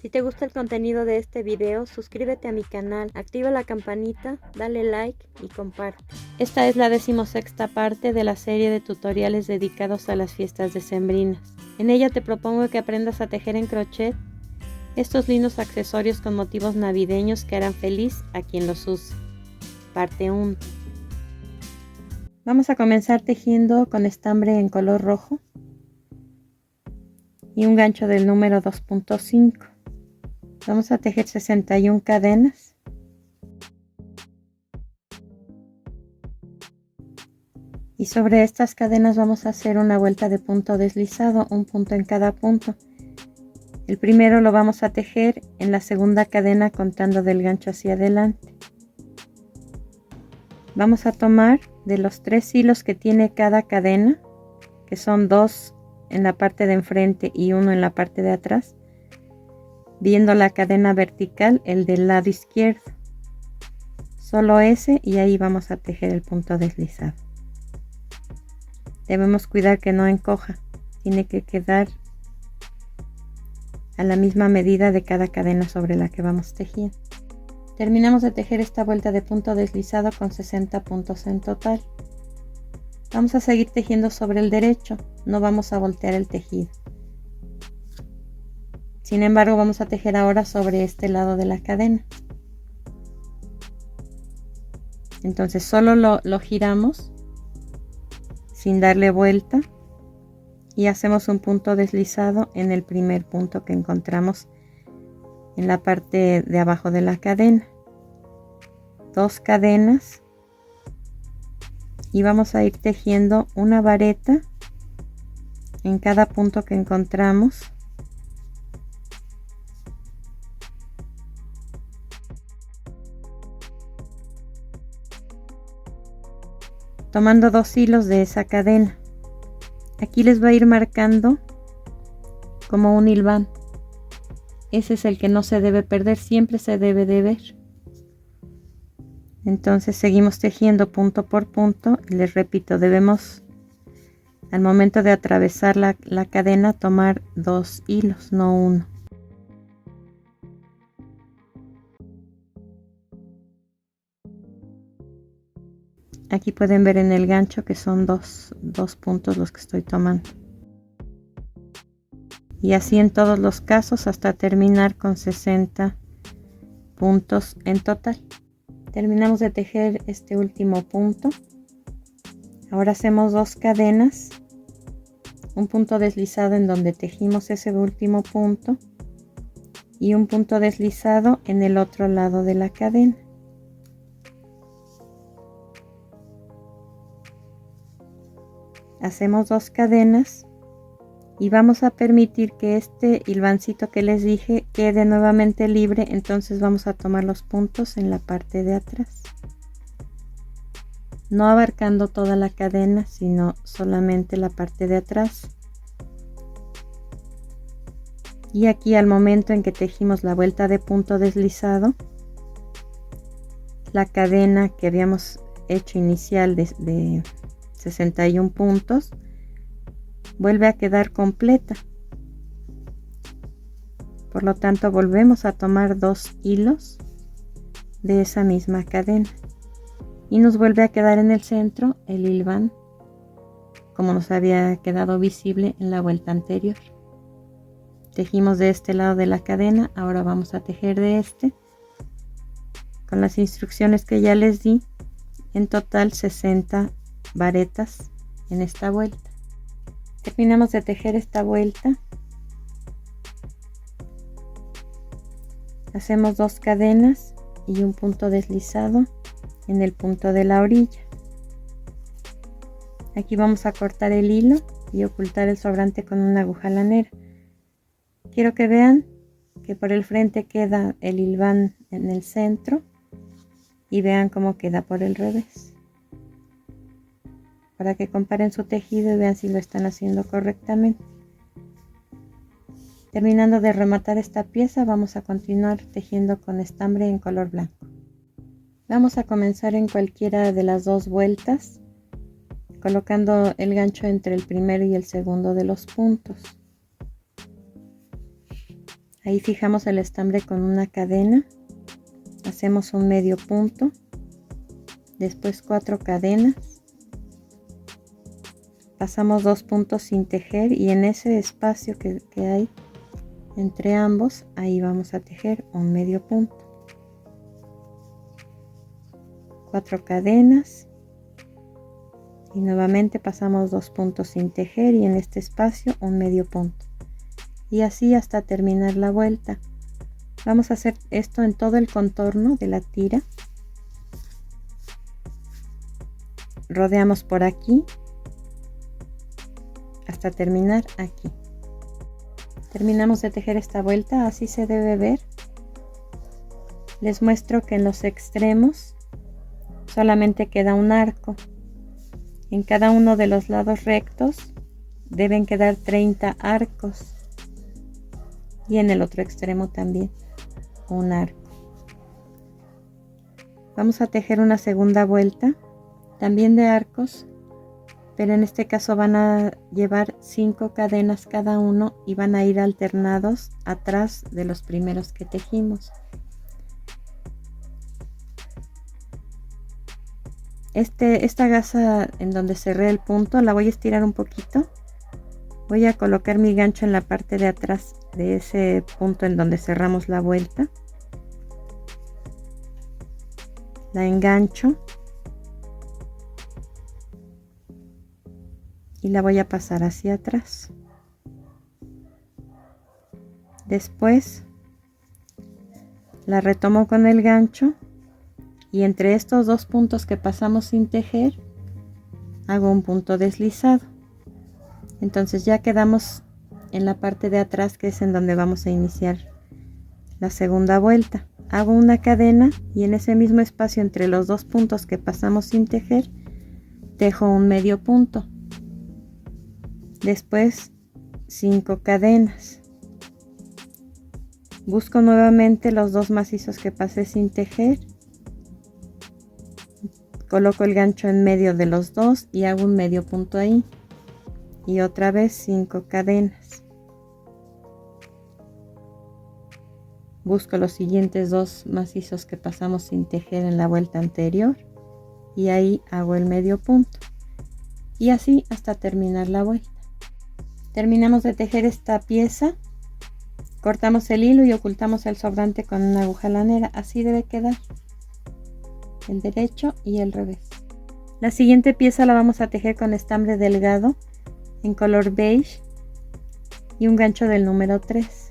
Si te gusta el contenido de este video, suscríbete a mi canal, activa la campanita, dale like y comparte. Esta es la 16ª parte de la serie de tutoriales dedicados a las fiestas decembrinas. En ella te propongo que aprendas a tejer en crochet estos lindos accesorios con motivos navideños que harán feliz a quien los use. Parte 1. Vamos a comenzar tejiendo con estambre en color rojo y un gancho del número 2.5. Vamos a tejer 61 cadenas. Y sobre estas cadenas vamos a hacer una vuelta de punto deslizado, un punto en cada punto. El primero lo vamos a tejer en la segunda cadena contando del gancho hacia adelante. Vamos a tomar de los 3 hilos que tiene cada cadena, que son 2 en la parte de enfrente y 1 en la parte de atrás, viendo la cadena vertical, el del lado izquierdo, solo ese, y ahí vamos a tejer el punto deslizado. Debemos cuidar que no encoja, tiene que quedar a la misma medida de cada cadena sobre la que vamos tejiendo. Terminamos de tejer esta vuelta de punto deslizado con 60 puntos en total. Vamos a seguir tejiendo sobre el derecho, no vamos a voltear el tejido. Sin embargo, vamos a tejer ahora sobre este lado de la cadena. Entonces solo lo giramos sin darle vuelta y hacemos un punto deslizado en el primer punto que encontramos en la parte de abajo de la cadena. 2 cadenas y vamos a ir tejiendo una vareta en cada punto que encontramos. Tomando 2 hilos de esa cadena. Aquí les va a ir marcando como un hilván. Ese es el que no se debe perder, siempre se debe de ver. Entonces seguimos tejiendo punto por punto y les repito, debemos al momento de atravesar la cadena tomar 2 hilos, no 1. Aquí pueden ver en el gancho que son dos puntos los que estoy tomando. Y así en todos los casos hasta terminar con 60 puntos en total. Terminamos de tejer este último punto. Ahora hacemos 2 cadenas, un punto deslizado en donde tejimos ese último punto y un punto deslizado en el otro lado de la cadena. Hacemos 2 cadenas y vamos a permitir que este hilvancito que les dije quede nuevamente libre, entonces vamos a tomar los puntos en la parte de atrás, no abarcando toda la cadena sino solamente la parte de atrás. Y aquí al momento en que tejimos la vuelta de punto deslizado, la cadena que habíamos hecho inicial de 61 puntos vuelve a quedar completa, por lo tanto volvemos a tomar 2 hilos de esa misma cadena y nos vuelve a quedar en el centro el hilván como nos había quedado visible en la vuelta anterior. Tejimos de este lado de la cadena, ahora vamos a tejer de este con las instrucciones que ya les di, en total 60 varetas en esta vuelta. Terminamos de tejer esta vuelta, hacemos 2 cadenas y un punto deslizado en el punto de la orilla. Aquí vamos a cortar el hilo y ocultar el sobrante con una aguja lanera. Quiero que vean que por el frente queda el hilván en el centro y vean cómo queda por el revés, para que comparen su tejido y vean si lo están haciendo correctamente. Terminando de rematar esta pieza, vamos a continuar tejiendo con estambre en color blanco. Vamos a comenzar en cualquiera de las 2 vueltas, colocando el gancho entre el primero y el segundo de los puntos. Ahí fijamos el estambre con una cadena, hacemos un medio punto, después 4 cadenas, pasamos 2 puntos sin tejer y en ese espacio que hay entre ambos, ahí vamos a tejer un medio punto, 4 cadenas y nuevamente pasamos 2 puntos sin tejer y en este espacio un medio punto, y así hasta terminar la vuelta. Vamos a hacer esto en todo el contorno de la tira. Rodeamos por aquí hasta terminar aquí. Terminamos de tejer esta vuelta, así se debe ver. Les muestro que en los extremos solamente queda un arco. En cada uno de los lados rectos deben quedar 30 arcos y en el otro extremo también un arco. Vamos a tejer una segunda vuelta también de arcos, pero en este caso van a llevar 5 cadenas cada uno y van a ir alternados atrás de los primeros que tejimos. Esta gasa en donde cerré el punto la voy a estirar un poquito. Voy a colocar mi gancho en la parte de atrás de ese punto en donde cerramos la vuelta. La engancho y la voy a pasar hacia atrás. Después la retomo con el gancho y entre estos 2 puntos que pasamos sin tejer hago un punto deslizado. Entonces ya quedamos en la parte de atrás, que es en donde vamos a iniciar la segunda vuelta. Hago una cadena y en ese mismo espacio entre los 2 puntos que pasamos sin tejer tejo un medio punto, después 5 cadenas, busco nuevamente los 2 macizos que pasé sin tejer, coloco el gancho en medio de los 2 y hago un medio punto ahí y otra vez 5 cadenas. Busco los siguientes 2 macizos que pasamos sin tejer en la vuelta anterior y ahí hago el medio punto y así hasta terminar la vuelta. Terminamos de tejer esta pieza, cortamos el hilo y ocultamos el sobrante con una aguja lanera. Así debe quedar el derecho y el revés. La siguiente pieza la vamos a tejer con estambre delgado en color beige y un gancho del número 3.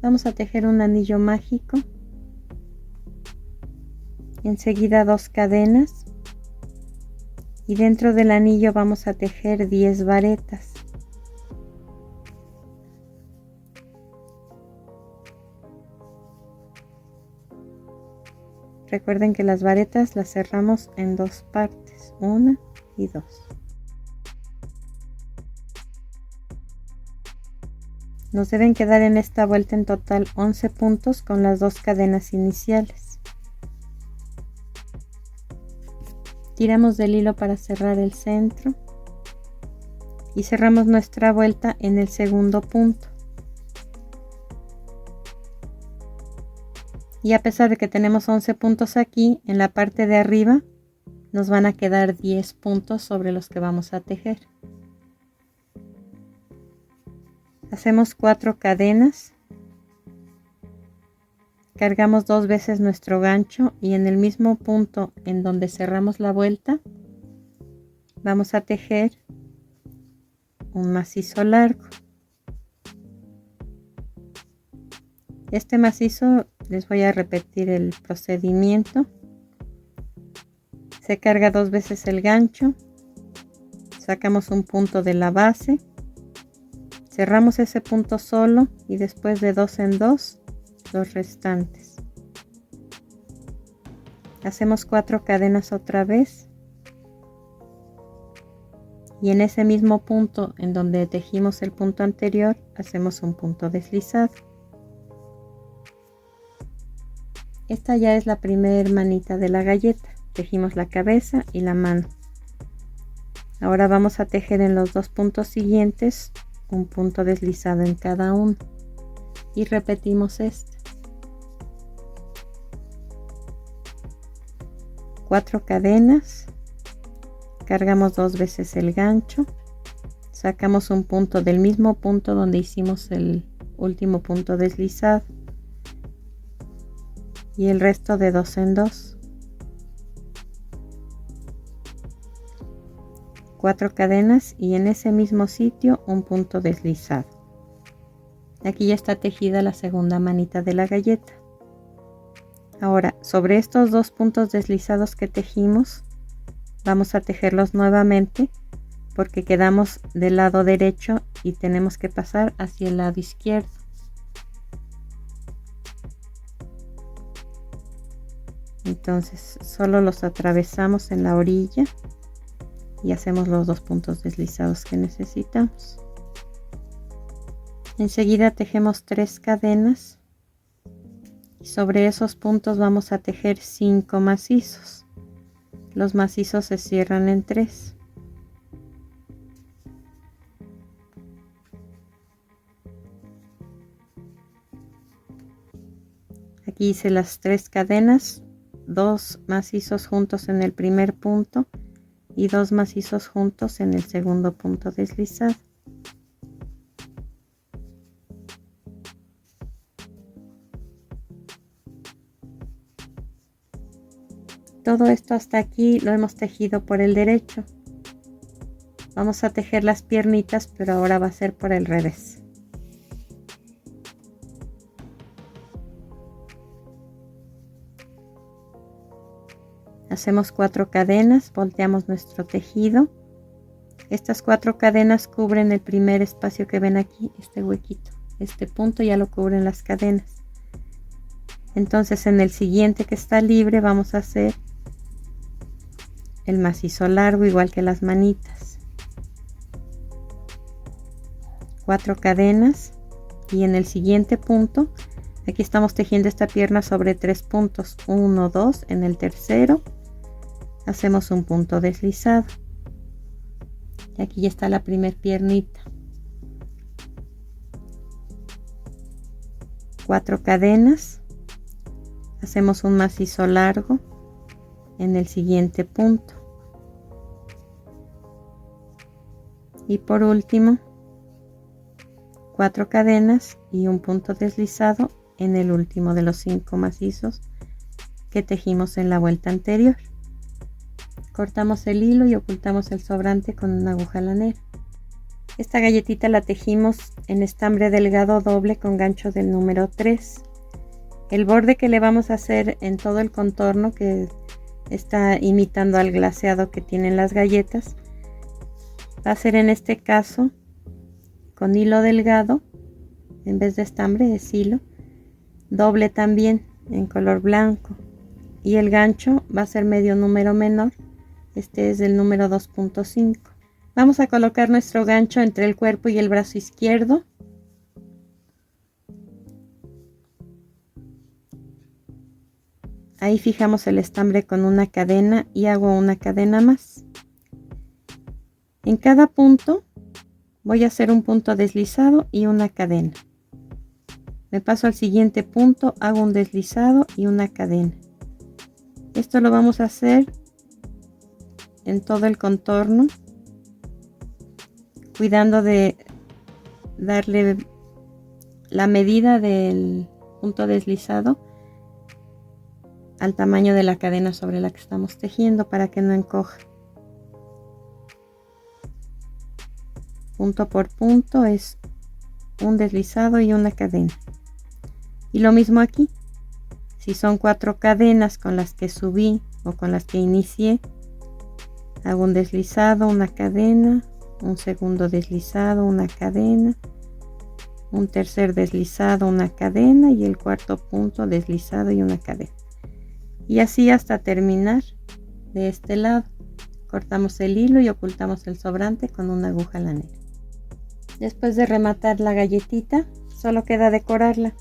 Vamos a tejer un anillo mágico, enseguida 2 cadenas y dentro del anillo vamos a tejer 10 varetas. Recuerden que las varetas las cerramos en 2 partes, 1 y 2. Nos deben quedar en esta vuelta en total 11 puntos con las 2 cadenas iniciales. Tiramos del hilo para cerrar el centro y cerramos nuestra vuelta en el segundo punto. Y a pesar de que tenemos 11 puntos aquí, en la parte de arriba nos van a quedar 10 puntos sobre los que vamos a tejer. Hacemos 4 cadenas, cargamos 2 veces nuestro gancho y en el mismo punto en donde cerramos la vuelta vamos a tejer un macizo largo. Este macizo les voy a repetir el procedimiento. Se carga 2 veces el gancho, sacamos un punto de la base, cerramos ese punto solo y después de 2 en 2 los restantes. Hacemos 4 cadenas otra vez y en ese mismo punto en donde tejimos el punto anterior hacemos un punto deslizado. Esta ya es la primera manita de la galleta. Tejimos la cabeza y la mano. Ahora vamos a tejer en los 2 puntos siguientes un punto deslizado en cada uno y repetimos este. 4 cadenas, cargamos 2 veces el gancho, sacamos un punto del mismo punto donde hicimos el último punto deslizado y el resto de 2 en 2. 4 cadenas y en ese mismo sitio un punto deslizado. Aquí ya está tejida la segunda manita de la galleta. Ahora, sobre estos 2 puntos deslizados que tejimos, vamos a tejerlos nuevamente porque quedamos del lado derecho y tenemos que pasar hacia el lado izquierdo. Entonces solo los atravesamos en la orilla y hacemos los 2 puntos deslizados que necesitamos. Enseguida tejemos 3 cadenas y sobre esos puntos vamos a tejer 5 macizos. Los macizos se cierran en 3. Aquí hice las 3 cadenas, 2 macizos juntos en el primer punto y 2 macizos juntos en el segundo punto deslizado. Todo esto hasta aquí lo hemos tejido por el derecho. Vamos a tejer las piernitas, pero ahora va a ser por el revés. Hacemos 4 cadenas, volteamos nuestro tejido. Estas 4 cadenas cubren el primer espacio que ven aquí, este huequito. Este punto ya lo cubren las cadenas. Entonces en el siguiente que está libre vamos a hacer el macizo largo igual que las manitas. 4 cadenas y en el siguiente punto, aquí estamos tejiendo esta pierna sobre 3 puntos, 1, 2, en el tercero hacemos un punto deslizado y aquí ya está la primer piernita. 4 cadenas, hacemos un macizo largo en el siguiente punto y por último 4 cadenas y un punto deslizado en el último de los 5 macizos que tejimos en la vuelta anterior. Cortamos el hilo y ocultamos el sobrante con una aguja lanera. Esta galletita la tejimos en estambre delgado doble con gancho del número 3. El borde que le vamos a hacer en todo el contorno, que está imitando al glaseado que tienen las galletas, va a ser en este caso con hilo delgado, en vez de estambre es hilo, doble también en color blanco, y el gancho va a ser medio número menor, este es el número 2.5. Vamos a colocar nuestro gancho entre el cuerpo y el brazo izquierdo. Ahí fijamos el estambre con una cadena y hago una cadena más. En cada punto voy a hacer un punto deslizado y una cadena. Me paso al siguiente punto, hago un deslizado y una cadena. Esto lo vamos a hacer en todo el contorno, cuidando de darle la medida del punto deslizado al tamaño de la cadena sobre la que estamos tejiendo para que no encoja. Punto por punto es un deslizado y una cadena. Y lo mismo aquí. Si son 4 cadenas con las que subí o con las que inicié, hago un deslizado, una cadena, un segundo deslizado, una cadena, un tercer deslizado, una cadena y el cuarto punto deslizado y una cadena. Y así hasta terminar de este lado. Cortamos el hilo y ocultamos el sobrante con una aguja lanera. Después de rematar la galletita, solo queda decorarla.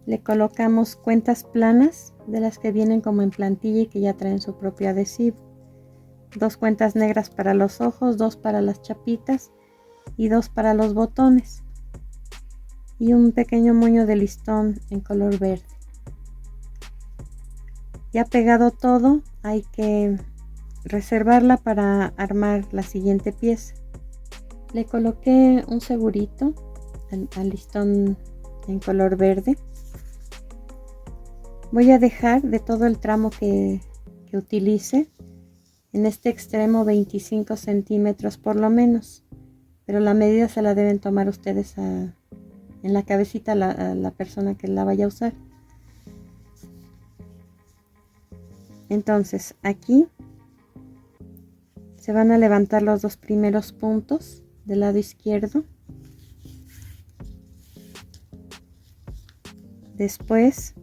Le colocamos cuentas planas de las que vienen como en plantilla y que ya traen su propio adhesivo. 2 cuentas negras para los ojos, 2 para las chapitas y 2 para los botones y un pequeño moño de listón en color verde. Ya pegado todo, hay que reservarla para armar la siguiente pieza. Le coloqué un segurito al listón en color verde. Voy a dejar de todo el tramo que utilice en este extremo 25 centímetros por lo menos, pero la medida se la deben tomar ustedes en la cabecita a la persona que la vaya a usar. Entonces aquí se van a levantar los 2 primeros puntos del lado izquierdo. Después,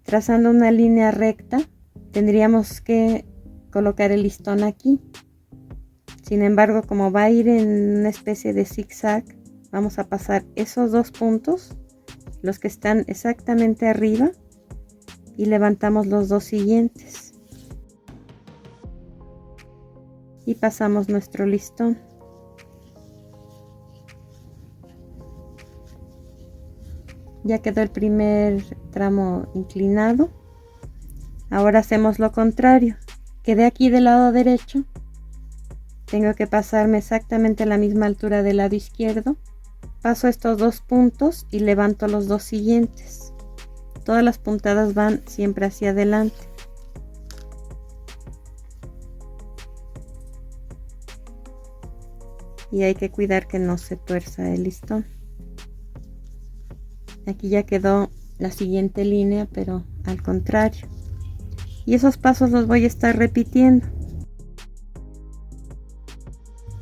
trazando una línea recta, tendríamos que colocar el listón aquí. Sin embargo, como va a ir en una especie de zigzag, vamos a pasar esos 2 puntos, los que están exactamente arriba, y levantamos los 2 siguientes. Y pasamos nuestro listón. Ya quedó el primer tramo inclinado. Ahora hacemos lo contrario. Quedé aquí del lado derecho. Tengo que pasarme exactamente a la misma altura del lado izquierdo. Paso estos 2 puntos y levanto los 2 siguientes. Todas las puntadas van siempre hacia adelante. Y hay que cuidar que no se tuerza el listón. Aquí ya quedó la siguiente línea, pero al contrario. Y esos pasos los voy a estar repitiendo.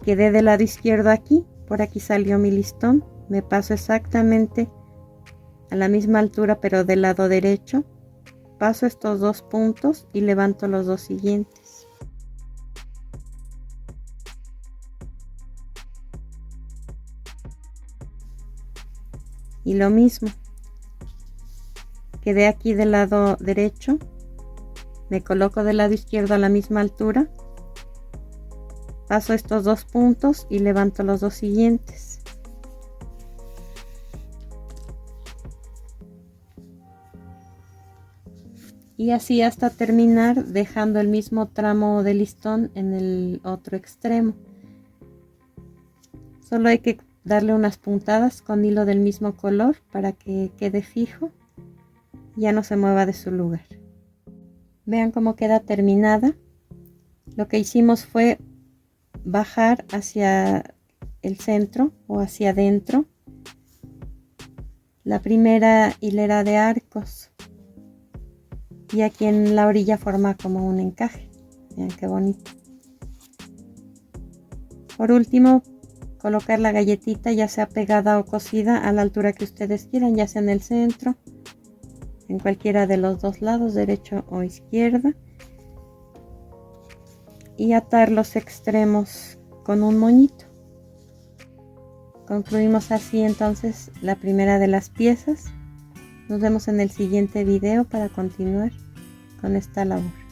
Quedé del lado izquierdo aquí, por aquí salió mi listón. Me paso exactamente a la misma altura, pero del lado derecho. Paso estos 2 puntos y levanto los 2 siguientes. Y lo mismo. Quedé aquí del lado derecho. Me coloco del lado izquierdo a la misma altura. Paso estos 2 puntos y levanto los 2 siguientes. Y así hasta terminar, dejando el mismo tramo de listón en el otro extremo. Solo hay que darle unas puntadas con hilo del mismo color para que quede fijo y ya no se mueva de su lugar. Vean cómo queda terminada. Lo que hicimos fue bajar hacia el centro o hacia adentro la primera hilera de arcos, y aquí en la orilla forma como un encaje. Vean qué bonito. Por último, colocar la galletita, ya sea pegada o cosida, a la altura que ustedes quieran, ya sea en el centro, en cualquiera de los 2 lados, derecho o izquierda, y atar los extremos con un moñito. Concluimos así entonces la primera de las piezas. Nos vemos en el siguiente video para continuar con esta labor.